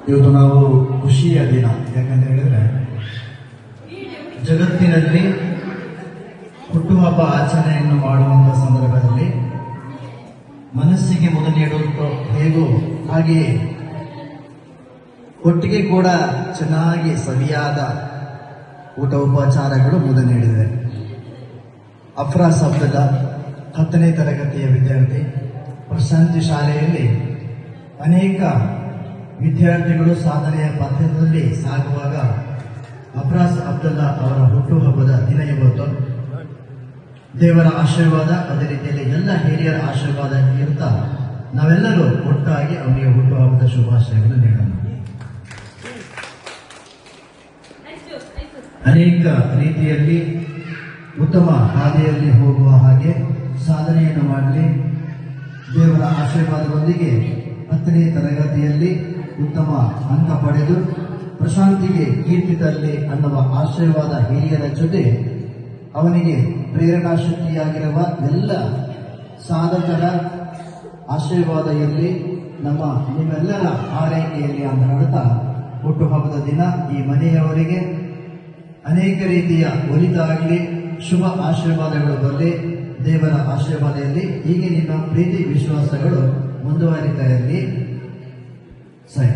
ಇವತ್ತು ನಾವು ಖುಷಿಯ ದಿನ. ಯಾಕಂತ ಹೇಳಿದ್ರೆ ಜಗತ್ತಿನಲ್ಲಿ ಹುಟ್ಟುಹಬ್ಬ ಆಚರಣೆಯನ್ನು ಮಾಡುವಂತಹ ಸಂದರ್ಭದಲ್ಲಿ ಮನಸ್ಸಿಗೆ ಮುದ ನೀಡುತ್ತೋ ಹೇಗೋ ಹಾಗೆಯೇ ಒಟ್ಟಿಗೆ ಕೂಡ ಚೆನ್ನಾಗಿ ಸವಿಯಾದ ಊಟ ಉಪಚಾರಗಳು ಮುದ ನೀಡಿದೆ. ಅಫ್ರಾಸ್ ಅಬ್ದುಲ್ಲಾ 10ನೇ ತರಗತಿಯ ವಿದ್ಯಾರ್ಥಿ. ಪ್ರಶಾಂತಿ ಶಾಲೆಯಲ್ಲಿ ಅನೇಕ ವಿದ್ಯಾರ್ಥಿಗಳು ಸಾಧನೆಯ ಪಥದಲ್ಲಿ ಸಾಗುವಾಗ ಅಫ್ರಾಸ್ ಅಬ್ದುಲ್ಲಾ ಅವರ ಹುಟ್ಟುಹಬ್ಬದ ದಿನ ಇವತ್ತು. ದೇವರ ಆಶೀರ್ವಾದ, ಅದೇ ರೀತಿಯಲ್ಲಿ ಎಲ್ಲ ಹಿರಿಯರ ಆಶೀರ್ವಾದ ಇರ್ತಾ ನಾವೆಲ್ಲರೂ ಒಟ್ಟಾಗಿ ಅವನಿಗೆ ಹುಟ್ಟುಹಬ್ಬದ ಶುಭಾಶಯಗಳನ್ನು ನೀಡೋಣ. ಅನೇಕ ರೀತಿಯಲ್ಲಿ ಉತ್ತಮ ಹಾದಿಯಲ್ಲಿ ಹೋಗುವ ಹಾಗೆ ಸಾಧನೆಯನ್ನು ಮಾಡಲಿ. ದೇವರ ಆಶೀರ್ವಾದದೊಂದಿಗೆ 10ನೇ ತರಗತಿಯಲ್ಲಿ ಉತ್ತಮ ಅಂಕ ಪಡೆದು ಪ್ರಶಾಂತಿಗೆ ಕೀರ್ತಿ ತರಲಿ ಅನ್ನುವ ಆಶೀರ್ವಾದ ಹಿರಿಯರ ಜೊತೆ ಅವನಿಗೆ ಪ್ರೇರಣಾ ಶಕ್ತಿಯಾಗಿರುವ ಎಲ್ಲ ಸಾಧಕರ ಆಶೀರ್ವಾದ ಇರಲಿ, ನಿಮ್ಮೆಲ್ಲರ ಆರೈಕೆಯಲ್ಲಿ ಅಂತ ಹೇಳ್ತಾ ಹುಟ್ಟುಹಬ್ಬದ ದಿನ ಈ ಮನೆಯವರಿಗೆ ಅನೇಕ ರೀತಿಯ ಒಳಿತಾಗಲಿ, ಶುಭ ಆಶೀರ್ವಾದಗಳು ಬರಲಿ. ದೇವರ ಆಶೀರ್ವಾದ ಇರಲಿ. ಹೀಗೆ ನಿಮ್ಮ ಪ್ರೀತಿ ವಿಶ್ವಾಸಗಳು ಮುಂದುವರಿತಾ ಇರಲಿ. ಸರಿ.